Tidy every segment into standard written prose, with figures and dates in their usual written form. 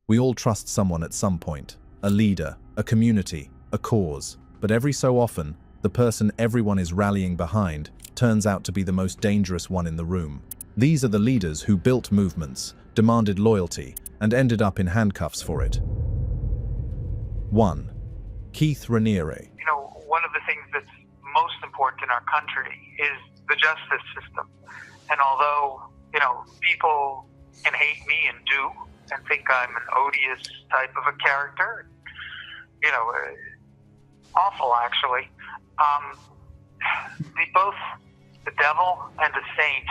We all trust someone at some point, a leader, a community, a cause, but every so often, the person everyone is rallying behind turns out to be the most dangerous one in the room. These are the leaders who built movements, demanded loyalty, and ended up in handcuffs for it. 1. Keith Raniere. One of the things that's most important in our country is the justice system. And although, people can hate me and do, and think I'm an odious type of a character, awful actually, both the devil and the saint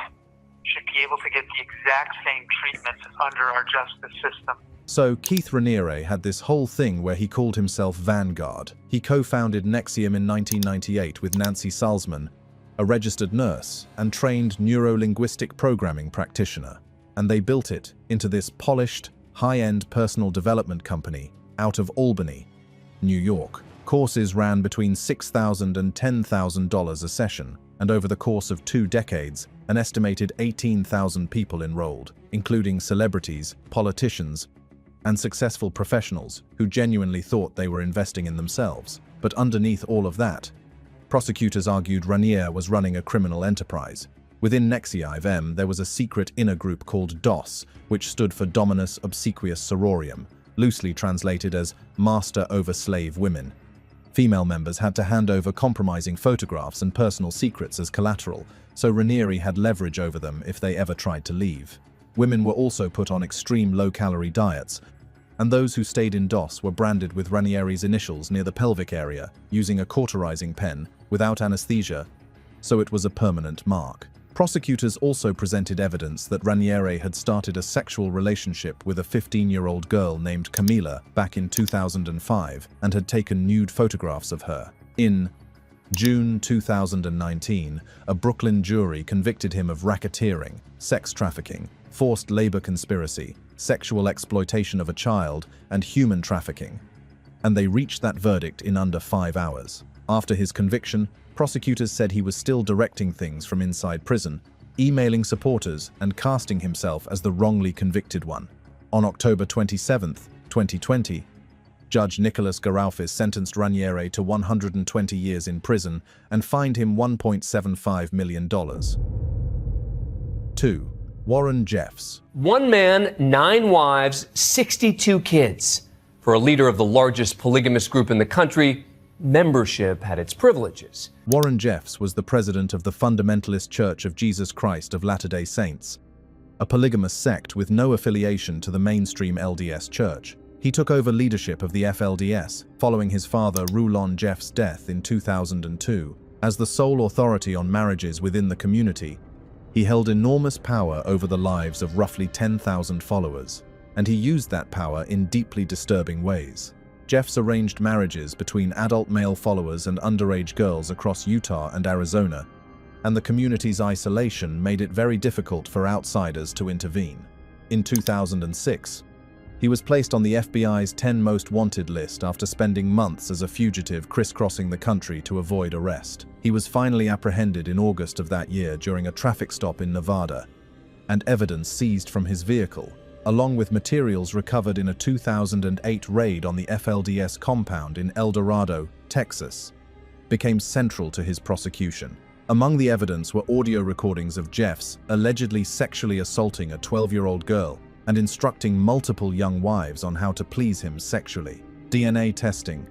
should be able to get the exact same treatment under our justice system. So Keith Raniere had this whole thing where he called himself Vanguard. He co-founded Nexium in 1998 with Nancy Salzman, a registered nurse and trained neuro-linguistic programming practitioner. And they built it into this polished, high-end personal development company out of Albany, New York. Courses ran between $6,000 and $10,000 a session, and over the course of 2 decades, an estimated 18,000 people enrolled, including celebrities, politicians, and successful professionals who genuinely thought they were investing in themselves. But underneath all of that, prosecutors argued Raniere was running a criminal enterprise. Within Nexium, there was a secret inner group called DOS, which stood for Dominus Obsequious Sororium, loosely translated as Master over Slave Women. Female members had to hand over compromising photographs and personal secrets as collateral, so Raniere had leverage over them if they ever tried to leave. Women were also put on extreme low-calorie diets, and those who stayed in DOS were branded with Raniere's initials near the pelvic area, using a cauterizing pen, without anesthesia, so it was a permanent mark. Prosecutors also presented evidence that Raniere had started a sexual relationship with a 15-year-old girl named Camila back in 2005 and had taken nude photographs of her. In June 2019, a Brooklyn jury convicted him of racketeering, sex trafficking, forced labor conspiracy, sexual exploitation of a child, and human trafficking. And they reached that verdict in under 5 hours. After his conviction, prosecutors said he was still directing things from inside prison, emailing supporters and casting himself as the wrongly convicted one. On October 27, 2020, Judge Nicholas Garaufis sentenced Raniere to 120 years in prison and fined him $1.75 million. 2. Warren Jeffs. 1 man, 9 wives, 62 kids. For a leader of the largest polygamous group in the country, membership had its privileges. Warren Jeffs was the president of the Fundamentalist Church of Jesus Christ of Latter-day Saints, a polygamous sect with no affiliation to the mainstream LDS Church. He took over leadership of the FLDS following his father Rulon Jeffs' death in 2002. As the sole authority on marriages within the community, he held enormous power over the lives of roughly 10,000 followers, and he used that power in deeply disturbing ways. Jeffs arranged marriages between adult male followers and underage girls across Utah and Arizona, and the community's isolation made it very difficult for outsiders to intervene. In 2006, he was placed on the FBI's 10 Most Wanted list after spending months as a fugitive crisscrossing the country to avoid arrest. He was finally apprehended in August of that year during a traffic stop in Nevada, and evidence seized from his vehicle, along with materials recovered in a 2008 raid on the FLDS compound in El Dorado, Texas, became central to his prosecution. Among the evidence were audio recordings of Jeffs allegedly sexually assaulting a 12-year-old girl and instructing multiple young wives on how to please him sexually. DNA testing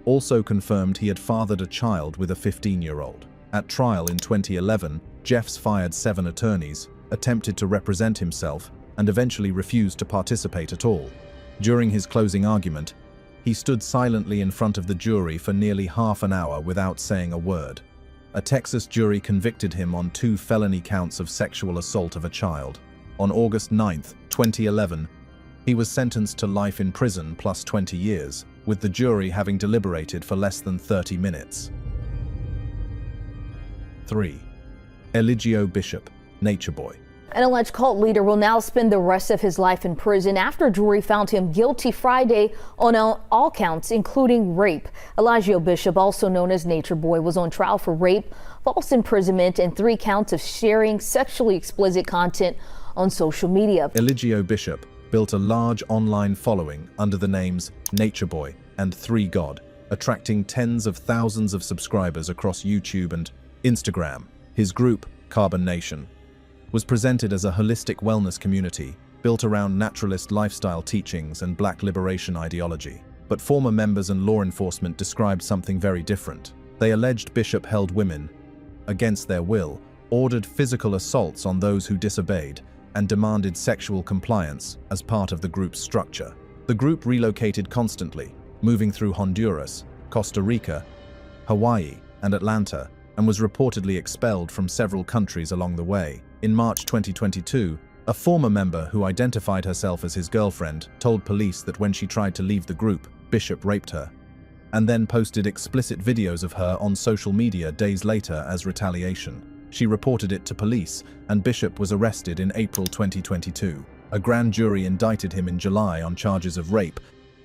also confirmed he had fathered a child with a 15-year-old. At trial in 2011, Jeffs fired 7 attorneys, attempted to represent himself, and eventually refused to participate at all. During his closing argument, he stood silently in front of the jury for nearly half an hour without saying a word. A Texas jury convicted him on 2 felony counts of sexual assault of a child. On August 9, 2011, he was sentenced to life in prison plus 20 years, with the jury having deliberated for less than 30 minutes. 3. Eligio Bishop, Nature Boy. An alleged cult leader will now spend the rest of his life in prison after a jury found him guilty Friday on all counts, including rape. Eligio Bishop, also known as Nature Boy, was on trial for rape, false imprisonment, and 3 counts of sharing sexually explicit content on social media. Eligio Bishop, built a large online following under the names Nature Boy and 3God, attracting tens of thousands of subscribers across YouTube and Instagram. His group, Carbon Nation, was presented as a holistic wellness community built around naturalist lifestyle teachings and black liberation ideology. But former members and law enforcement described something very different. They alleged Bishop held women against their will, ordered physical assaults on those who disobeyed, and demanded sexual compliance as part of the group's structure. The group relocated constantly, moving through Honduras, Costa Rica, Hawaii, and Atlanta, and was reportedly expelled from several countries along the way. In March 2022, a former member who identified herself as his girlfriend told police that when she tried to leave the group, Bishop raped her, and then posted explicit videos of her on social media days later as retaliation. She reported it to police, and Bishop was arrested in April 2022. A grand jury indicted him in July on charges of rape,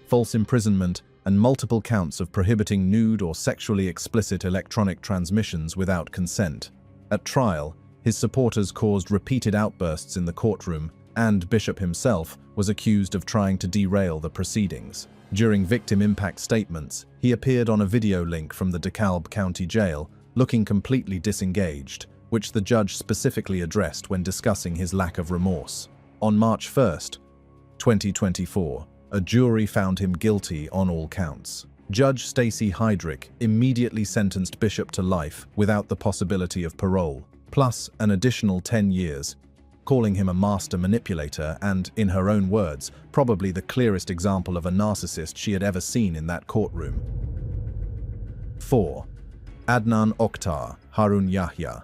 false imprisonment, and multiple counts of prohibiting nude or sexually explicit electronic transmissions without consent. At trial, his supporters caused repeated outbursts in the courtroom, and Bishop himself was accused of trying to derail the proceedings. During victim impact statements, he appeared on a video link from the DeKalb County Jail, looking completely disengaged, which the judge specifically addressed when discussing his lack of remorse. On March 1, 2024, a jury found him guilty on all counts. Judge Stacey Heydrich immediately sentenced Bishop to life without the possibility of parole, plus an additional 10 years, calling him a master manipulator and, in her own words, probably the clearest example of a narcissist she had ever seen in that courtroom. 4. Adnan Oktar, Harun Yahya.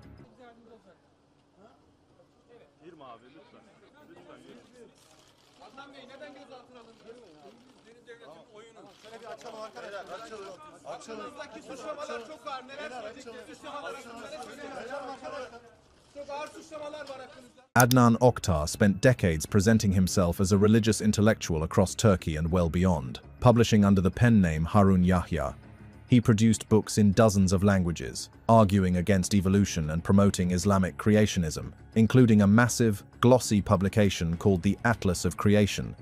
Adnan Oktar spent decades presenting himself as a religious intellectual across Turkey and well beyond. Publishing under the pen name Harun Yahya, he produced books in dozens of languages, arguing against evolution and promoting Islamic creationism, including a massive, glossy publication called the Atlas of Creation,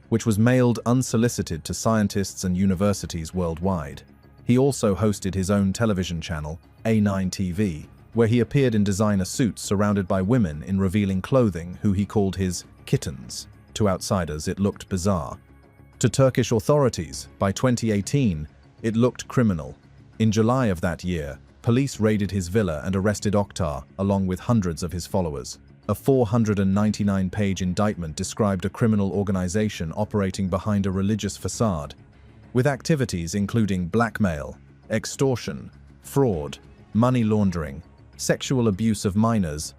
which was mailed unsolicited to scientists and universities worldwide. He also hosted his own television channel, A9 TV, where he appeared in designer suits surrounded by women in revealing clothing who he called his kittens. To outsiders, it looked bizarre. To Turkish authorities, by 2018, it looked criminal. In July of that year, police raided his villa and arrested Oktar, along with hundreds of his followers. A 499-page indictment described a criminal organization operating behind a religious facade, with activities including blackmail, extortion, fraud, money laundering, sexual abuse of minors,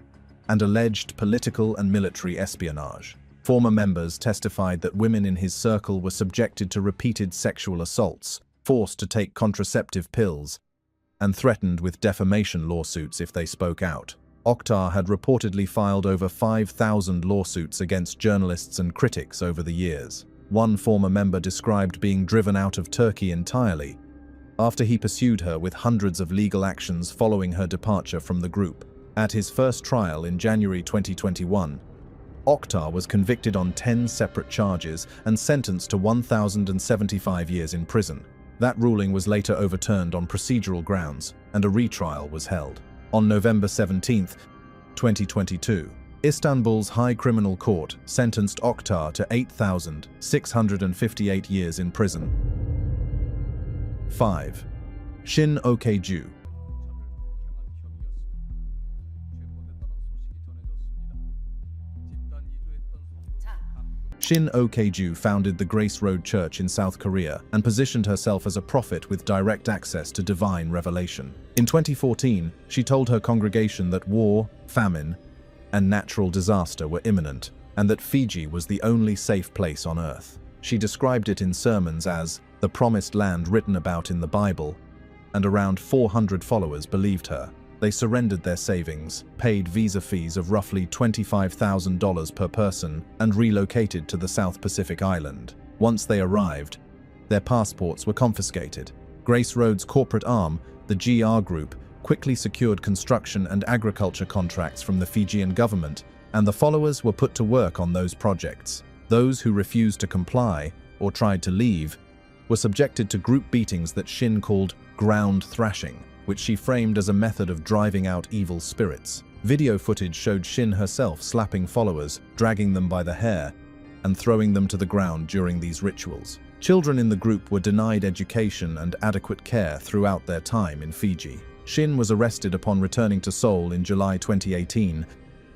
and alleged political and military espionage. Former members testified that women in his circle were subjected to repeated sexual assaults, forced to take contraceptive pills, and threatened with defamation lawsuits if they spoke out. Oktar had reportedly filed over 5,000 lawsuits against journalists and critics over the years. One former member described being driven out of Turkey entirely after he pursued her with hundreds of legal actions following her departure from the group. At his first trial in January 2021, Oktar was convicted on 10 separate charges and sentenced to 1,075 years in prison. That ruling was later overturned on procedural grounds, and a retrial was held. On November 17, 2022, Istanbul's High Criminal Court sentenced Oktar to 8,658 years in prison. 5. Shin Okju. Shin Okju founded the Grace Road Church in South Korea and positioned herself as a prophet with direct access to divine revelation. In 2014, she told her congregation that war, famine, and natural disaster were imminent, and that Fiji was the only safe place on earth. She described it in sermons as the promised land written about in the Bible, and around 400 followers believed her. They surrendered their savings, paid visa fees of roughly $25,000 per person, and relocated to the South Pacific island. Once they arrived, their passports were confiscated. Grace Road's corporate arm, the GR Group, quickly secured construction and agriculture contracts from the Fijian government, and the followers were put to work on those projects. Those who refused to comply or tried to leave were subjected to group beatings that Shin called ground thrashing, which she framed as a method of driving out evil spirits. Video footage showed Shin herself slapping followers, dragging them by the hair, and throwing them to the ground during these rituals. Children in the group were denied education and adequate care throughout their time in Fiji. Shin was arrested upon returning to Seoul in July 2018,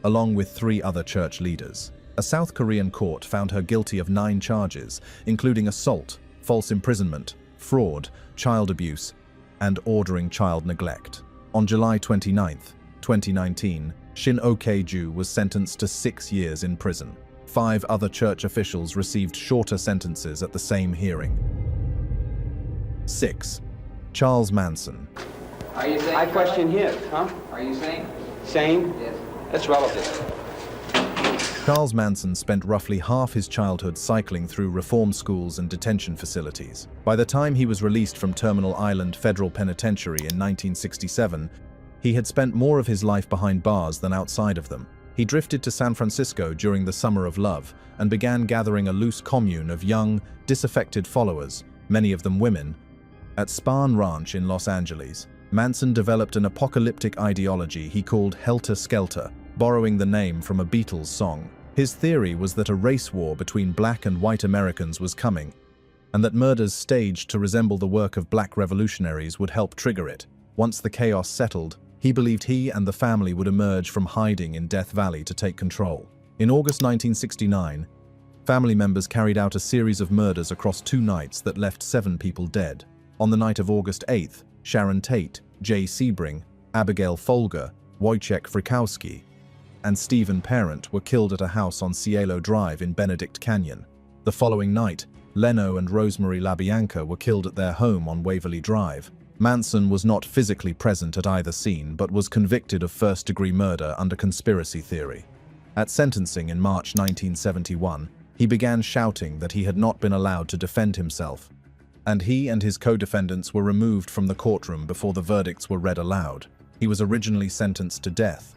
along with 3 other church leaders. A South Korean court found her guilty of 9 charges, including assault, false imprisonment, fraud, child abuse, and ordering child neglect. On July 29, 2019, Shin Ok-ju was sentenced to 6 years in prison. 5 other church officials received shorter sentences at the same hearing. 6. Charles Manson. Are you saying? I question his, huh? Are you saying? Same? Yes. That's relative. Charles Manson spent roughly half his childhood cycling through reform schools and detention facilities. By the time he was released from Terminal Island Federal Penitentiary in 1967, he had spent more of his life behind bars than outside of them. He drifted to San Francisco during the Summer of Love and began gathering a loose commune of young, disaffected followers, many of them women, at Spahn Ranch in Los Angeles. Manson developed an apocalyptic ideology he called Helter Skelter, borrowing the name from a Beatles song. His theory was that a race war between black and white Americans was coming, and that murders staged to resemble the work of black revolutionaries would help trigger it. Once the chaos settled, he believed he and the family would emerge from hiding in Death Valley to take control. In August 1969, family members carried out a series of murders across 2 nights that left 7 people dead. On the night of August 8th, Sharon Tate, Jay Sebring, Abigail Folger, Wojciech Frykowski, and Stephen Parent were killed at a house on Cielo Drive in Benedict Canyon. The following night, Leno and Rosemary LaBianca were killed at their home on Waverly Drive. Manson was not physically present at either scene, but was convicted of first-degree murder under conspiracy theory. At sentencing in March 1971, he began shouting that he had not been allowed to defend himself, and he and his co-defendants were removed from the courtroom before the verdicts were read aloud. He was originally sentenced to death,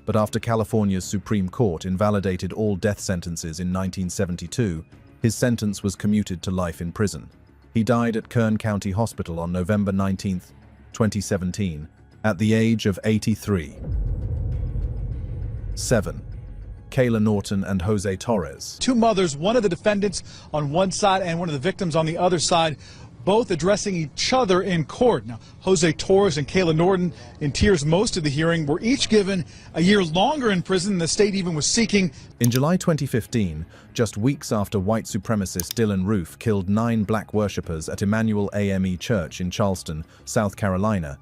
but after California's Supreme Court invalidated all death sentences in 1972, his sentence was commuted to life in prison. He died at Kern County Hospital on November 19, 2017, at the age of 83. 7. Kayla Norton and Jose Torres. 2 mothers, one of the defendants on one side and one of the victims on the other side, both addressing each other in court. Now, Jose Torres and Kayla Norton, in tears most of the hearing, were each given a year longer in prison than the state even was seeking. In July 2015, just weeks after white supremacist Dylan Roof killed 9 black worshippers at Emmanuel AME Church in Charleston, South Carolina,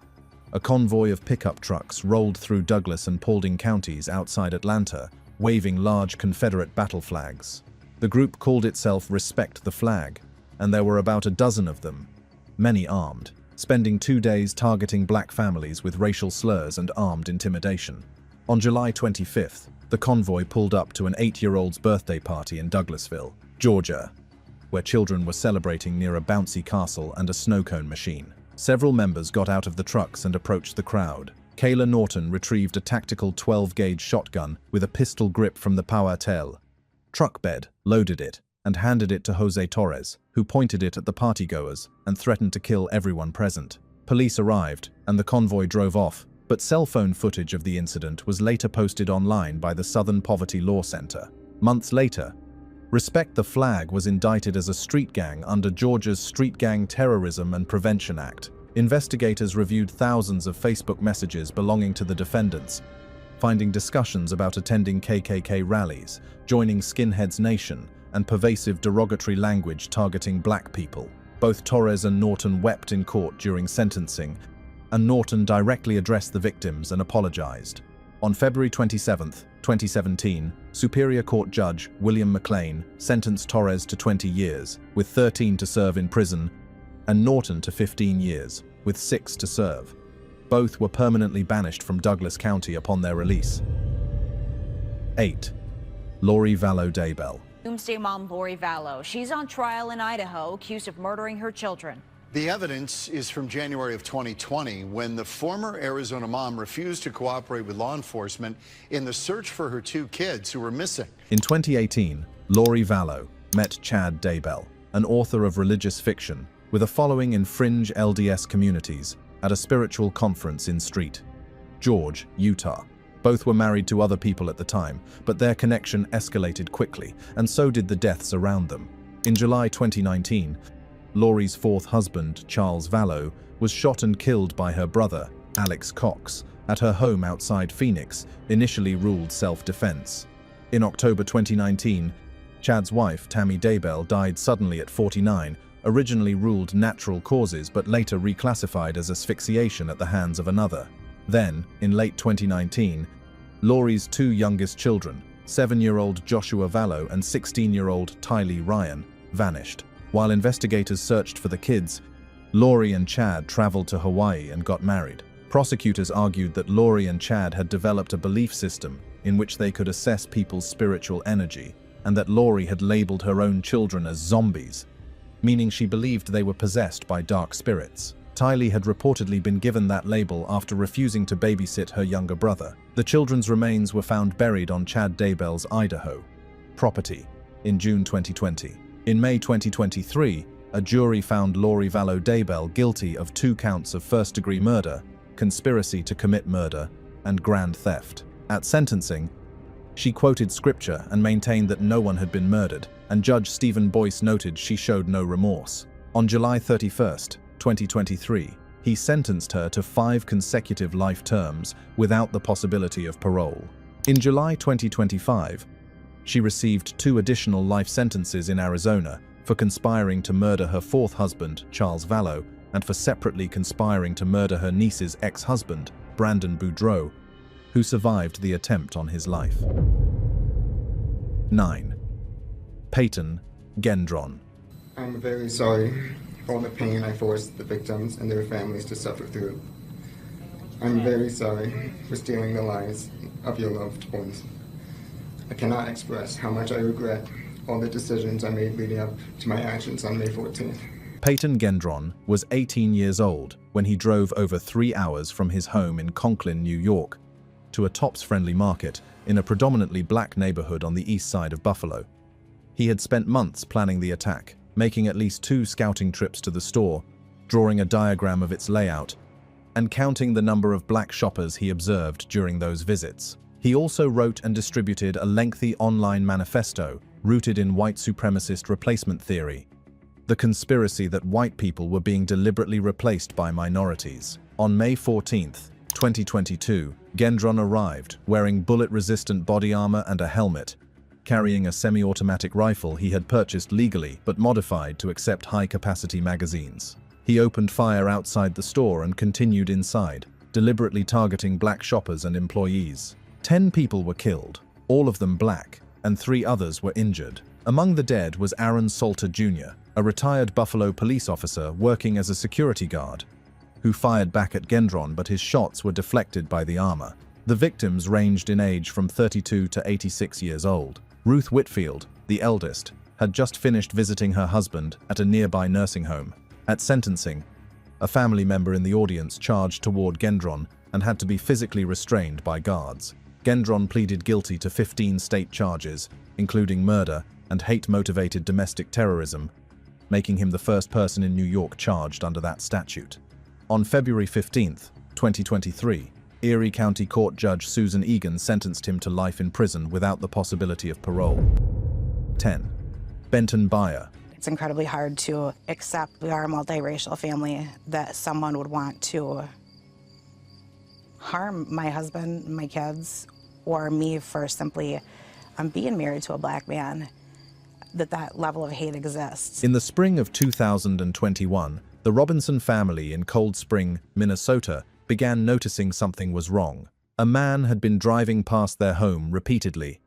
a convoy of pickup trucks rolled through Douglas and Paulding counties outside Atlanta, waving large Confederate battle flags. The group called itself Respect the Flag, and there were about a dozen of them, many armed, spending 2 days targeting black families with racial slurs and armed intimidation. On July 25th, the convoy pulled up to an 8-year-old's birthday party in Douglasville, Georgia, where children were celebrating near a bouncy castle and a snow cone machine. Several members got out of the trucks and approached the crowd. Kayla Norton retrieved a tactical 12-gauge shotgun with a pistol grip from the Powertel truck bed, loaded it, and handed it to Jose Torres, who pointed it at the partygoers and threatened to kill everyone present. Police arrived, and the convoy drove off, but cell phone footage of the incident was later posted online by the Southern Poverty Law Center. Months later, Respect the Flag was indicted as a street gang under Georgia's Street Gang Terrorism and Prevention Act. Investigators reviewed thousands of Facebook messages belonging to the defendants, finding discussions about attending KKK rallies, joining Skinheads Nation, and pervasive derogatory language targeting black people. Both Torres and Norton wept in court during sentencing, and Norton directly addressed the victims and apologized. On February 27, 2017, Superior Court Judge William McLean sentenced Torres to 20 years, with 13 to serve in prison, and Norton to 15 years, with 6 to serve. Both were permanently banished from Douglas County upon their release. 8. Lori Vallow Daybell. Doomsday mom Lori Vallow. She's on trial in Idaho, accused of murdering her children. The evidence is from January of 2020, when the former Arizona mom refused to cooperate with law enforcement in the search for her 2 kids who were missing. In 2018, Lori Vallow met Chad Daybell, an author of religious fiction with a following in fringe LDS communities, at a spiritual conference in St. George, Utah. Both were married to other people at the time, but their connection escalated quickly, and so did the deaths around them. In July 2019, Lori's fourth husband, Charles Vallow, was shot and killed by her brother, Alex Cox, at her home outside Phoenix, initially ruled self-defense. In October 2019, Chad's wife, Tammy Daybell, died suddenly at 49, originally ruled natural causes but later reclassified as asphyxiation at the hands of another. Then, in late 2019, Lori's two youngest children, 7-year-old Joshua Vallow and 16-year-old Tylee Ryan, vanished. While investigators searched for the kids, Lori and Chad traveled to Hawaii and got married. Prosecutors argued that Lori and Chad had developed a belief system in which they could assess people's spiritual energy, and that Lori had labeled her own children as zombies, meaning she believed they were possessed by dark spirits. Tylee had reportedly been given that label after refusing to babysit her younger brother. The children's remains were found buried on Chad Daybell's Idaho property in June 2020. In May 2023, a jury found Lori Vallow Daybell guilty of 2 counts of first-degree murder, conspiracy to commit murder, and grand theft. At sentencing, she quoted scripture and maintained that no one had been murdered, and Judge Stephen Boyce noted she showed no remorse. On July 31, 2023, he sentenced her to 5 consecutive life terms without the possibility of parole. In July 2025, she received 2 additional life sentences in Arizona for conspiring to murder her 4th husband, Charles Vallow, and for separately conspiring to murder her niece's ex-husband, Brandon Boudreaux, who survived the attempt on his life. 9. Peyton Gendron. I'm very sorry for all the pain I forced the victims and their families to suffer through. I'm very sorry for stealing the lives of your loved ones. I cannot express how much I regret all the decisions I made leading up to my actions on May 14th. Peyton Gendron was 18 years old when he drove over 3 hours from his home in Conklin, New York, to a Tops-Friendly Market in a predominantly black neighborhood on the east side of Buffalo. He had spent months planning the attack, making at least 2 scouting trips to the store, drawing a diagram of its layout, and counting the number of black shoppers he observed during those visits. He also wrote and distributed a lengthy online manifesto rooted in white supremacist replacement theory, the conspiracy that white people were being deliberately replaced by minorities. On May 14, 2022, Gendron arrived wearing bullet-resistant body armor and a helmet, carrying a semi-automatic rifle he had purchased legally but modified to accept high-capacity magazines. He opened fire outside the store and continued inside, deliberately targeting black shoppers and employees. 10 people were killed, all of them black, and 3 others were injured. Among the dead was Aaron Salter Jr., a retired Buffalo police officer working as a security guard, who fired back at Gendron, but his shots were deflected by the armor. The victims ranged in age from 32 to 86 years old. Ruth Whitfield, the eldest, had just finished visiting her husband at a nearby nursing home. At sentencing, a family member in the audience charged toward Gendron and had to be physically restrained by guards. Gendron pleaded guilty to 15 state charges, including murder and hate-motivated domestic terrorism, making him the first person in New York charged under that statute. On February 15, 2023, Erie County Court Judge Susan Egan sentenced him to life in prison without the possibility of parole. 10. Benton Byer. It's incredibly hard to accept, we are a multiracial family, that someone would want to harm my husband, my kids, or me for simply being married to a black man, that level of hate exists. In the spring of 2021, the Robinson family in Cold Spring, Minnesota, began noticing something was wrong. A man had been driving past their home repeatedly,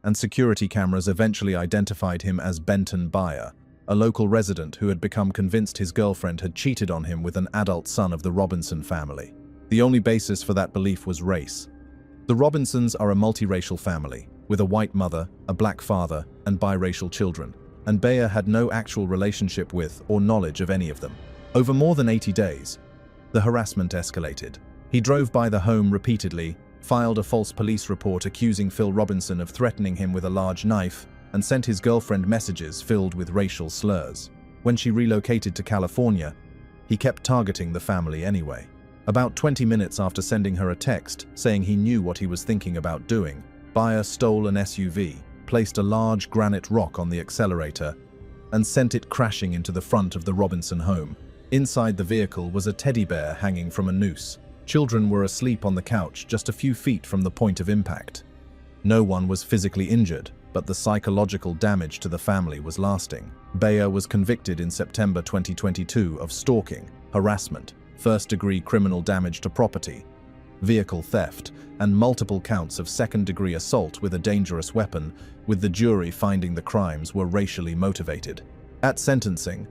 and security cameras eventually identified him as Benton Byer, a local resident who had become convinced his girlfriend had cheated on him with an adult son of the Robinson family. The only basis for that belief was race. The Robinsons are a multiracial family, with a white mother, a black father, and biracial children, and Byer had no actual relationship with or knowledge of any of them. Over more than 80 days, the harassment escalated. He drove by the home repeatedly, filed a false police report accusing Phil Robinson of threatening him with a large knife, and sent his girlfriend messages filled with racial slurs. When she relocated to California, he kept targeting the family anyway. About 20 minutes after sending her a text saying he knew what he was thinking about doing, Bayer stole an SUV, placed a large granite rock on the accelerator, and sent it crashing into the front of the Robinson home. Inside the vehicle was a teddy bear hanging from a noose. Children were asleep on the couch just a few feet from the point of impact. No one was physically injured, but the psychological damage to the family was lasting. Bayer was convicted in September 2022 of stalking, harassment, first-degree criminal damage to property, vehicle theft, and multiple counts of second-degree assault with a dangerous weapon, with the jury finding the crimes were racially motivated. At sentencing,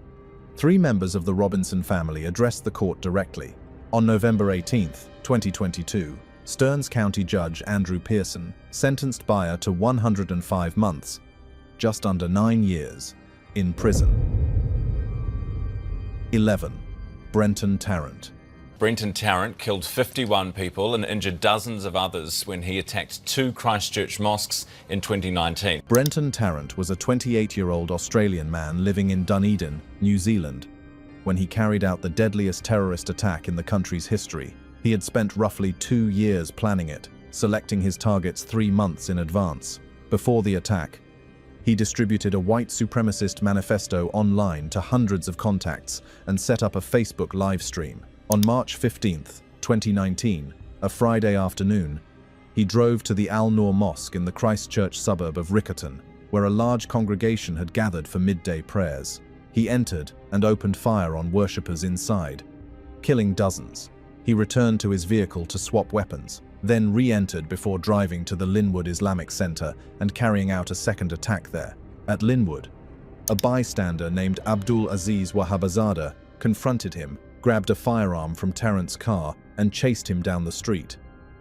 3 members of the Robinson family addressed the court directly. On November 18, 2022, Stearns County Judge Andrew Pearson sentenced Bayer to 105 months, just under 9 years, in prison. 11. Brenton Tarrant. Brenton Tarrant killed 51 people and injured dozens of others when he attacked 2 Christchurch mosques in 2019. Brenton Tarrant was a 28-year-old Australian man living in Dunedin, New Zealand, when he carried out the deadliest terrorist attack in the country's history. He had spent roughly 2 years planning it, selecting his targets 3 months in advance. Before the attack, he distributed a white supremacist manifesto online to hundreds of contacts and set up a Facebook live stream. On March 15, 2019, a Friday afternoon, he drove to the Al Noor Mosque in the Christchurch suburb of Riccarton, where a large congregation had gathered for midday prayers. He entered and opened fire on worshippers inside, killing dozens. He returned to his vehicle to swap weapons, then re-entered before driving to the Linwood Islamic Center and carrying out a second attack there. At Linwood, a bystander named Abdul Aziz Wahabazada confronted him, grabbed a firearm from Tarrant's car, and chased him down the street,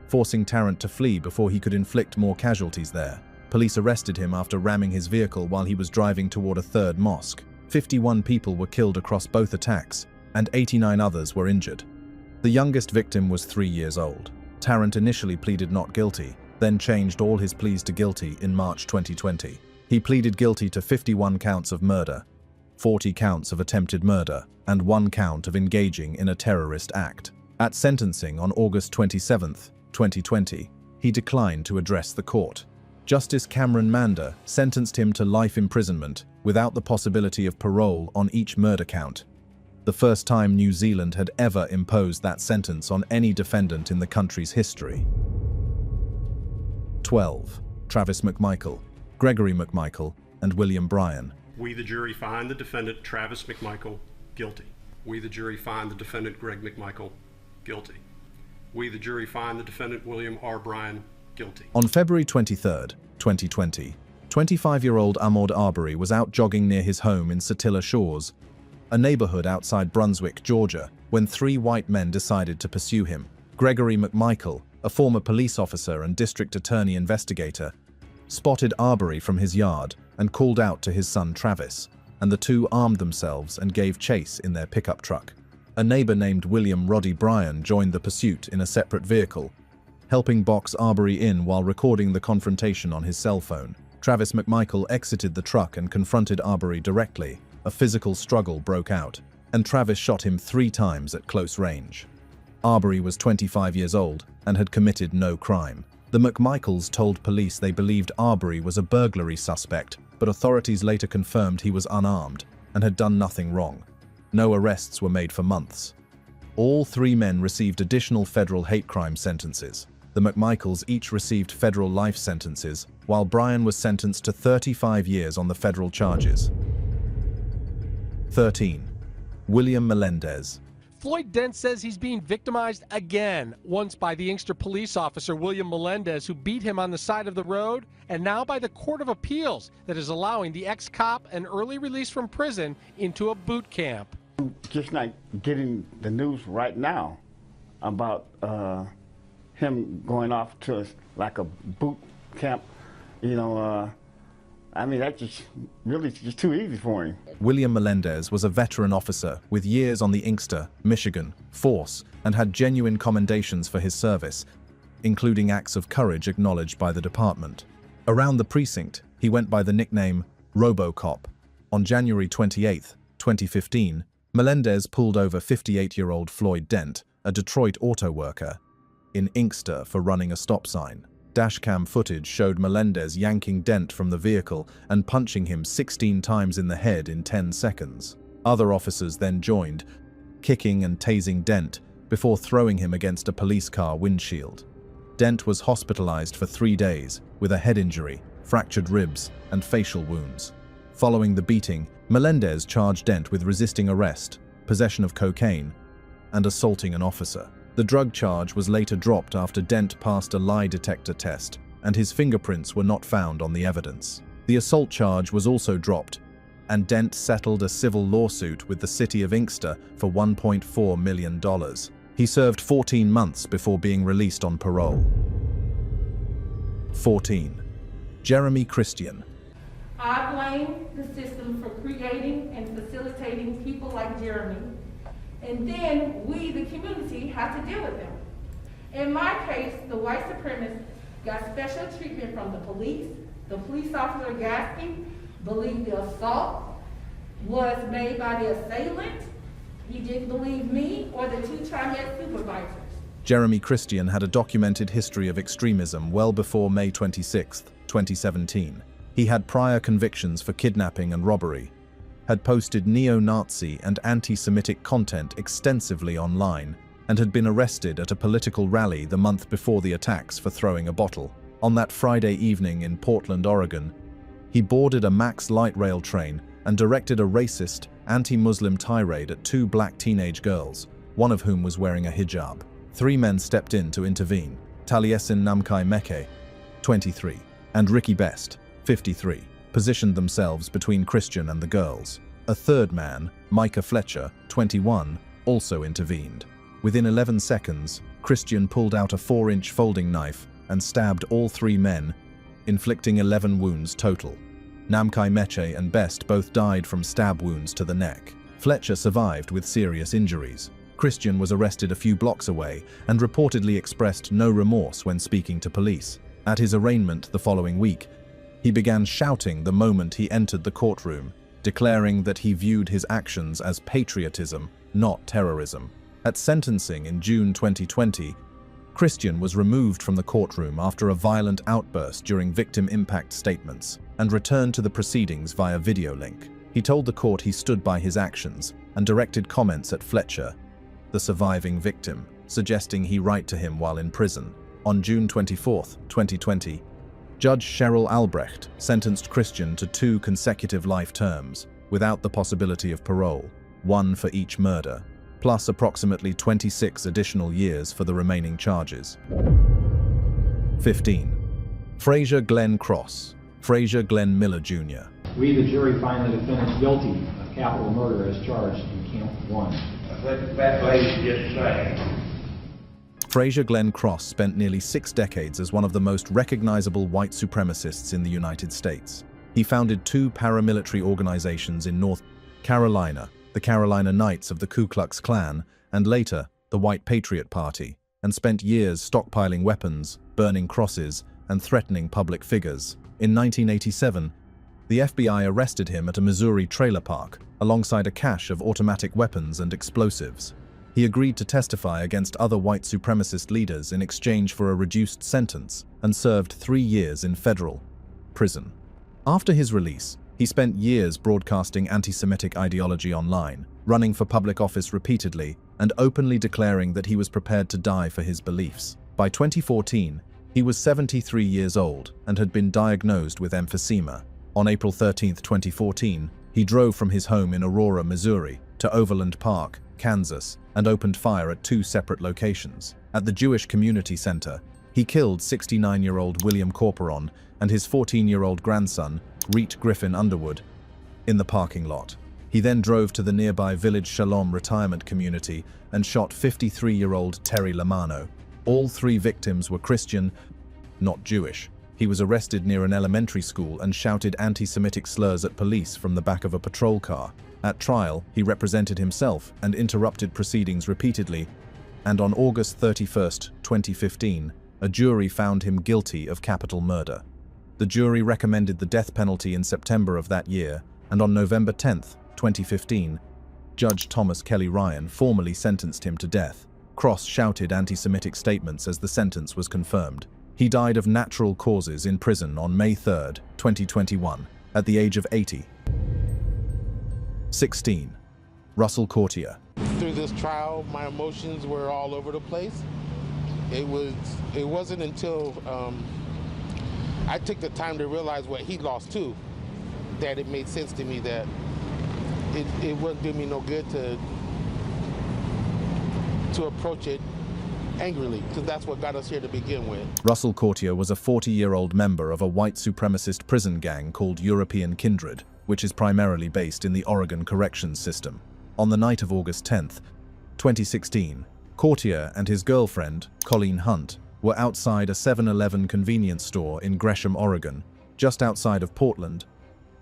forcing Tarrant to flee before he could inflict more casualties there. Police arrested him after ramming his vehicle while he was driving toward a third mosque. 51 people were killed across both attacks, and 89 others were injured. The youngest victim was 3 years old. Tarrant initially pleaded not guilty, then changed all his pleas to guilty in March 2020. He pleaded guilty to 51 counts of murder, 40 counts of attempted murder, and 1 count of engaging in a terrorist act. At sentencing on August 27, 2020, he declined to address the court. Justice Cameron Mander sentenced him to life imprisonment without the possibility of parole on each murder count, the first time New Zealand had ever imposed that sentence on any defendant in the country's history. 12. Travis McMichael, Gregory McMichael, and William Bryan. We, the jury, find the defendant Travis McMichael guilty. We, the jury, find the defendant Greg McMichael guilty. We, the jury, find the defendant William R. Bryan guilty. On February 23, 2020, 25-year-old Ahmaud Arbery was out jogging near his home in Satilla Shores, a neighborhood outside Brunswick, Georgia, when 3 white men decided to pursue him. Gregory McMichael, a former police officer and district attorney investigator, spotted Arbery from his yard and called out to his son Travis, and the two armed themselves and gave chase in their pickup truck. A neighbor named William Roddy Bryan joined the pursuit in a separate vehicle, helping box Arbery in while recording the confrontation on his cell phone. Travis McMichael exited the truck and confronted Arbery directly. A physical struggle broke out, and Travis shot him 3 times at close range. Arbery was 25 years old and had committed no crime. The McMichaels told police they believed Arbery was a burglary suspect, but authorities later confirmed he was unarmed and had done nothing wrong. No arrests were made for months. All 3 men received additional federal hate crime sentences. The McMichaels each received federal life sentences, while Bryan was sentenced to 35 years on the federal charges. 13. William Melendez. Floyd Dent says he's being victimized again, once by the Inkster police officer William Melendez, who beat him on the side of the road, and now by the Court of Appeals that is allowing the ex-cop an early release from prison into a boot camp. Just not getting the news right now about him going off to like a boot camp, I mean, that's just really just too easy for him. William Melendez was a veteran officer with years on the Inkster, Michigan, force and had genuine commendations for his service, including acts of courage acknowledged by the department. Around the precinct, he went by the nickname RoboCop. On January 28, 2015, Melendez pulled over 58-year-old Floyd Dent, a Detroit auto worker, in Inkster for running a stop sign. Dashcam footage showed Melendez yanking Dent from the vehicle and punching him 16 times in the head in 10 seconds. Other officers then joined, kicking and tasing Dent before throwing him against a police car windshield. Dent was hospitalized for 3 days with a head injury, fractured ribs, and facial wounds. Following the beating, Melendez charged Dent with resisting arrest, possession of cocaine, and assaulting an officer. The drug charge was later dropped after Dent passed a lie detector test, and his fingerprints were not found on the evidence. The assault charge was also dropped, and Dent settled a civil lawsuit with the city of Inkster for $1.4 million. He served 14 months before being released on parole. 14. Jeremy Christian. I blame the system for creating and facilitating people like Jeremy, and then we, the community, have to deal with them. In my case, the white supremacist got special treatment from the police. The police officer Gaspy believed the assault was made by the assailant. He didn't believe me or the two TriMet supervisors. Jeremy Christian had a documented history of extremism well before May 26, 2017. He had prior convictions for kidnapping and robbery, had posted neo-Nazi and anti-Semitic content extensively online, and had been arrested at a political rally the month before the attacks for throwing a bottle. On that Friday evening in Portland, Oregon, he boarded a Max light rail train and directed a racist, anti-Muslim tirade at 2 black teenage girls, one of whom was wearing a hijab. 3 men stepped in to intervene. Taliesin Namkai Meke, 23, and Ricky Best, 53, positioned themselves between Christian and the girls. A third man, Micah Fletcher, 21, also intervened. Within 11 seconds, Christian pulled out a 4-inch folding knife and stabbed all 3 men, inflicting 11 wounds total. Namkai Meche and Best both died from stab wounds to the neck. Fletcher survived with serious injuries. Christian was arrested a few blocks away and reportedly expressed no remorse when speaking to police. At his arraignment the following week, he began shouting the moment he entered the courtroom, declaring that he viewed his actions as patriotism, not terrorism. At sentencing in June 2020, Christian was removed from the courtroom after a violent outburst during victim impact statements and returned to the proceedings via video link. He told the court he stood by his actions and directed comments at Fletcher, the surviving victim, suggesting he write to him while in prison. On June 24, 2020, Judge Cheryl Albrecht sentenced Christian to 2 consecutive life terms, without the possibility of parole, 1 for each murder, plus approximately 26 additional years for the remaining charges. 15. Frazier Glenn Cross, Frazier Glenn Miller Jr. We, the jury, find the defendant guilty of capital murder as charged in Count 1. I think that lady just saying. Frazier Glenn Cross spent nearly 6 decades as one of the most recognizable white supremacists in the United States. He founded 2 paramilitary organizations in North Carolina, the Carolina Knights of the Ku Klux Klan, and later, the White Patriot Party, and spent years stockpiling weapons, burning crosses, and threatening public figures. In 1987, the FBI arrested him at a Missouri trailer park, alongside a cache of automatic weapons and explosives. He agreed to testify against other white supremacist leaders in exchange for a reduced sentence and served 3 years in federal prison. After his release, he spent years broadcasting anti-Semitic ideology online, running for public office repeatedly, and openly declaring that he was prepared to die for his beliefs. By 2014, he was 73 years old and had been diagnosed with emphysema. On April 13, 2014, he drove from his home in Aurora, Missouri, to Overland Park, Kansas, and opened fire at 2 separate locations. At the Jewish Community Center, he killed 69-year-old William Corporon and his 14-year-old grandson, Reet Griffin Underwood, in the parking lot. He then drove to the nearby Village Shalom retirement community and shot 53-year-old Terry Lamano. All 3 victims were Christian, not Jewish. He was arrested near an elementary school and shouted anti-Semitic slurs at police from the back of a patrol car. At trial, he represented himself and interrupted proceedings repeatedly, and on August 31, 2015, a jury found him guilty of capital murder. The jury recommended the death penalty in September of that year, and on November 10, 2015, Judge Thomas Kelly Ryan formally sentenced him to death. Cross shouted anti-Semitic statements as the sentence was confirmed. He died of natural causes in prison on May 3, 2021, at the age of 80. 16. Russell Courtier. Through this trial, my emotions were all over the place. It wasn't until I took the time to realize what he lost too, that it made sense to me that it wouldn't do me no good to approach it angrily, because that's what got us here to begin with. Russell Courtier was a 40-year-old member of a white supremacist prison gang called European Kindred, which is primarily based in the Oregon Corrections System. On the night of August 10, 2016, Courtier and his girlfriend, Colleen Hunt, were outside a 7-Eleven convenience store in Gresham, Oregon, just outside of Portland,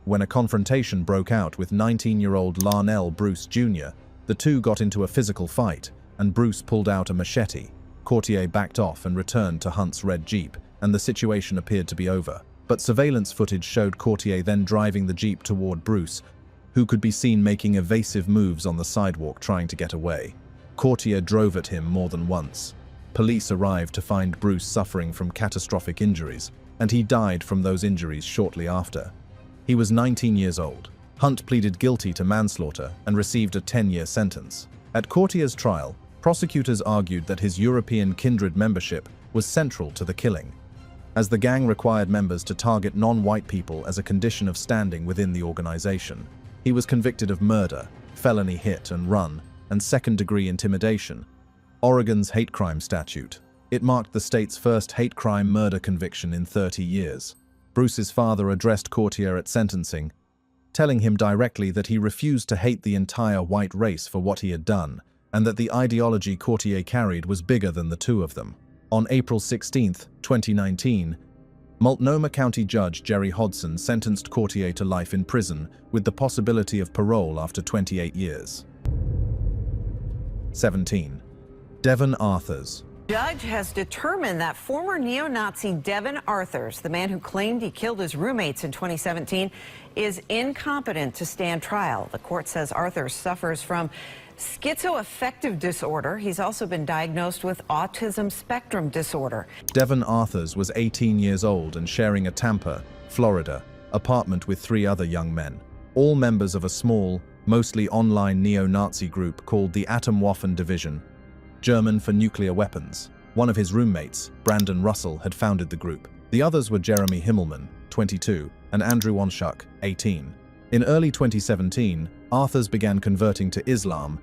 when a confrontation broke out with 19-year-old Larnell Bruce Jr. The two got into a physical fight, and Bruce pulled out a machete. Courtier backed off and returned to Hunt's red Jeep, and the situation appeared to be over. But surveillance footage showed Courtier then driving the Jeep toward Bruce, who could be seen making evasive moves on the sidewalk trying to get away. Courtier drove at him more than once. Police arrived to find Bruce suffering from catastrophic injuries, and he died from those injuries shortly after. He was 19 years old. Hunt pleaded guilty to manslaughter and received a 10-year sentence. At Courtier's trial, prosecutors argued that his European Kindred membership was central to the killing, as the gang required members to target non-white people as a condition of standing within the organization. He was convicted of murder, felony hit and run, and second-degree intimidation, Oregon's hate crime statute. It marked the state's first hate crime murder conviction in 30 years. Bruce's father addressed Courtier at sentencing, telling him directly that he refused to hate the entire white race for what he had done, and that the ideology Courtier carried was bigger than the two of them. On April 16, 2019, Multnomah County Judge Jerry Hodson sentenced Courtier to life in prison with the possibility of parole after 28 years. 17. Devon Arthurs. Judge has determined that former neo-Nazi Devon Arthurs, the man who claimed he killed his roommates in 2017, is incompetent to stand trial. The court says Arthurs suffers from schizoaffective disorder. He's also been diagnosed with autism spectrum disorder. Devon Arthurs was 18 years old and sharing a Tampa, Florida, apartment with 3 other young men, all members of a small, mostly online neo-Nazi group called the Atomwaffen Division, German for nuclear weapons. One of his roommates, Brandon Russell, had founded the group. The others were Jeremy Himmelman, 22, and Andrew Onshuk, 18. In early 2017, Arthurs began converting to Islam,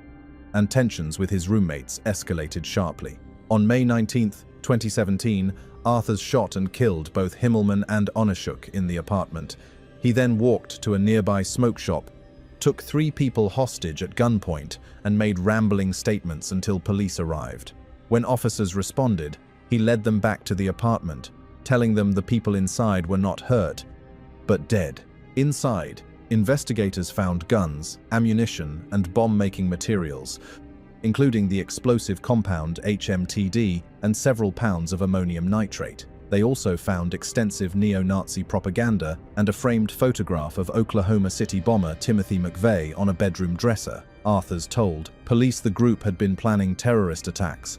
and tensions with his roommates escalated sharply. On May 19, 2017, Arthurs shot and killed both Himmelman and Onshuk in the apartment. He then walked to a nearby smoke shop, took 3 people hostage at gunpoint, and made rambling statements until police arrived. When officers responded, he led them back to the apartment, telling them the people inside were not hurt, but dead. Inside, investigators found guns, ammunition, and bomb-making materials, including the explosive compound HMTD and several pounds of ammonium nitrate. They also found extensive neo-Nazi propaganda and a framed photograph of Oklahoma City bomber Timothy McVeigh on a bedroom dresser. Arthurs told police the group had been planning terrorist attacks,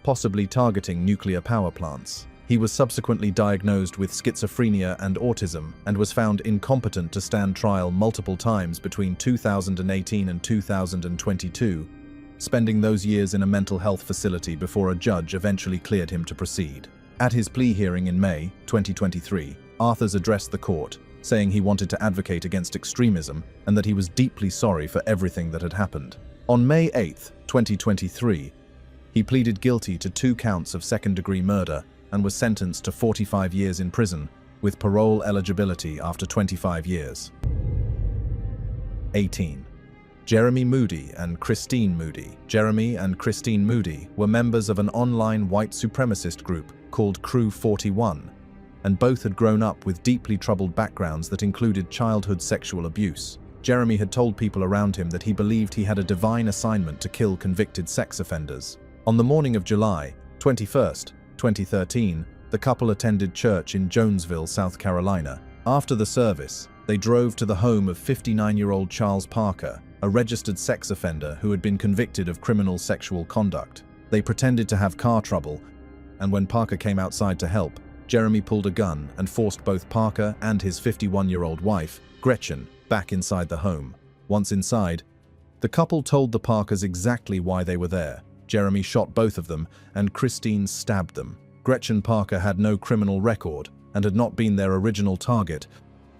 possibly targeting nuclear power plants. He was subsequently diagnosed with schizophrenia and autism and was found incompetent to stand trial multiple times between 2018 and 2022, spending those years in a mental health facility before a judge eventually cleared him to proceed. At his plea hearing in May 2023, Arthurs addressed the court, saying he wanted to advocate against extremism and that he was deeply sorry for everything that had happened. On May 8, 2023, he pleaded guilty to 2 counts of second-degree murder and was sentenced to 45 years in prison, with parole eligibility after 25 years. 18. Jeremy Moody and Christine Moody. Jeremy and Christine Moody were members of an online white supremacist group called Crew 41, and both had grown up with deeply troubled backgrounds that included childhood sexual abuse. Jeremy had told people around him that he believed he had a divine assignment to kill convicted sex offenders. On the morning of July 21, 2013, The couple attended church in Jonesville, South Carolina. After the service, they drove to the home of 59-year-old Charles Parker, a registered sex offender who had been convicted of criminal sexual conduct. They pretended to have car trouble, and when Parker came outside to help, Jeremy pulled a gun and forced both Parker and his 51-year-old wife, Gretchen, back inside the home. Once inside, the couple told the Parkers exactly why they were there. Jeremy shot both of them, and Christine stabbed them. Gretchen Parker had no criminal record and had not been their original target,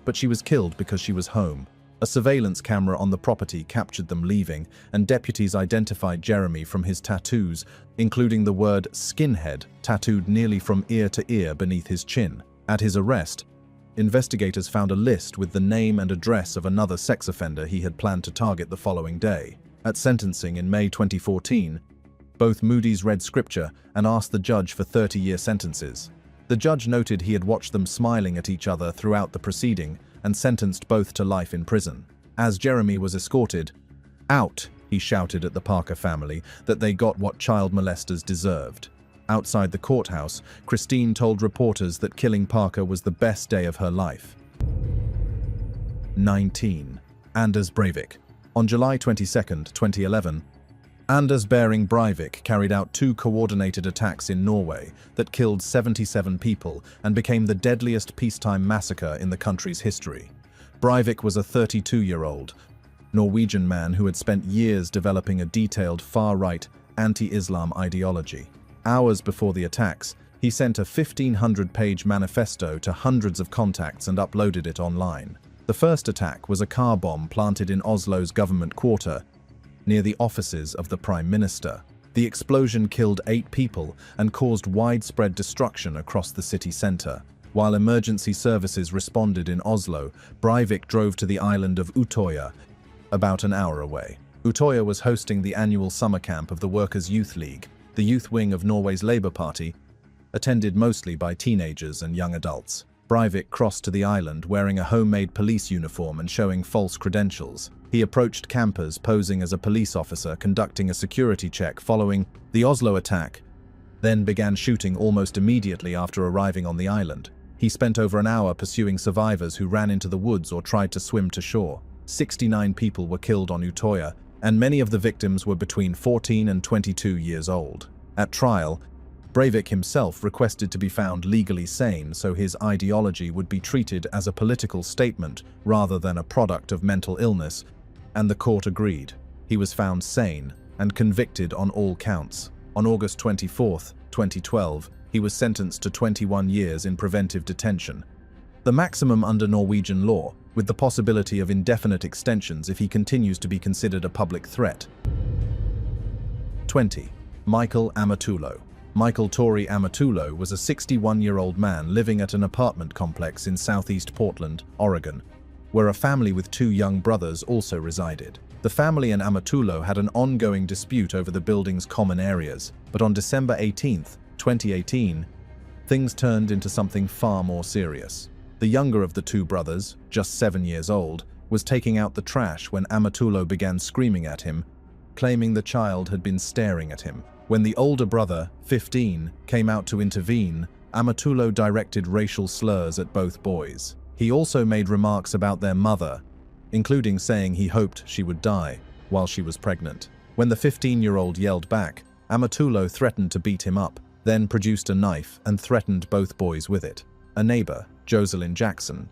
but she was killed because she was home. A surveillance camera on the property captured them leaving, and deputies identified Jeremy from his tattoos, including the word skinhead tattooed nearly from ear to ear beneath his chin. At his arrest, investigators found a list with the name and address of another sex offender he had planned to target the following day. At sentencing in May 2014, both Moody's read scripture and asked the judge for 30-year sentences. The judge noted he had watched them smiling at each other throughout the proceeding and sentenced both to life in prison. As Jeremy was escorted out, he shouted at the Parker family that they got what child molesters deserved. Outside the courthouse, Christine told reporters that killing Parker was the best day of her life. 19. Anders Breivik. On July 22, 2011, Anders Behring Breivik carried out 2 coordinated attacks in Norway that killed 77 people and became the deadliest peacetime massacre in the country's history. Breivik was a 32-year-old Norwegian man who had spent years developing a detailed far-right anti-Islam ideology. Hours before the attacks, he sent a 1,500-page manifesto to hundreds of contacts and uploaded it online. The first attack was a car bomb planted in Oslo's government quarter, near the offices of the Prime Minister. The explosion killed 8 people and caused widespread destruction across the city centre. While emergency services responded in Oslo, Breivik drove to the island of Utøya, about an hour away. Utøya was hosting the annual summer camp of the Workers' Youth League, the youth wing of Norway's Labour Party, attended mostly by teenagers and young adults. Breivik crossed to the island wearing a homemade police uniform and showing false credentials. He approached campers posing as a police officer conducting a security check following the Oslo attack, then began shooting almost immediately after arriving on the island. He spent over an hour pursuing survivors who ran into the woods or tried to swim to shore. 69 people were killed on Utøya, and many of the victims were between 14 and 22 years old. At trial, Breivik himself requested to be found legally sane so his ideology would be treated as a political statement rather than a product of mental illness, and the court agreed. He was found sane and convicted on all counts. On August 24, 2012, he was sentenced to 21 years in preventive detention, the maximum under Norwegian law, with the possibility of indefinite extensions if he continues to be considered a public threat. 20. Michael Amatulo. Michael Tori Amatulo was a 61-year-old man living at an apartment complex in southeast Portland, Oregon, where a family with 2 young brothers also resided. The family and Amatulo had an ongoing dispute over the building's common areas, but on December 18, 2018, things turned into something far more serious. The younger of the 2 brothers, just 7 years old, was taking out the trash when Amatulo began screaming at him, claiming the child had been staring at him. When the older brother, 15, came out to intervene, Amatulo directed racial slurs at both boys. He also made remarks about their mother, including saying he hoped she would die while she was pregnant. When the 15-year-old yelled back, Amatulo threatened to beat him up, then produced a knife and threatened both boys with it. A neighbor, Jocelyn Jackson,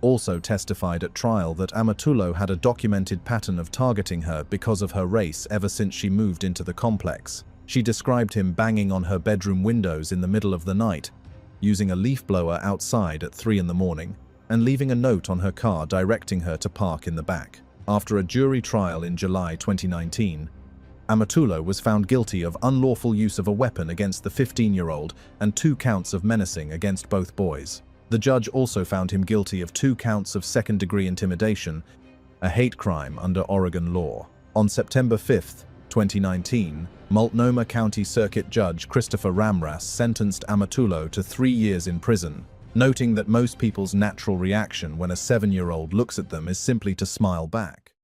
also testified at trial that Amatulo had a documented pattern of targeting her because of her race ever since she moved into the complex. She described him banging on her bedroom windows in the middle of the night, using a leaf blower outside at 3 in the morning, and leaving a note on her car directing her to park in the back. After a jury trial in July 2019, Amatulo was found guilty of unlawful use of a weapon against the 15-year-old and 2 counts of menacing against both boys. The judge also found him guilty of 2 counts of second-degree intimidation, a hate crime under Oregon law. On September 5, 2019, Multnomah County Circuit Judge Christopher Ramras sentenced Amatulo to 3 years in prison, noting that most people's natural reaction when a 7-year-old looks at them is simply to smile back.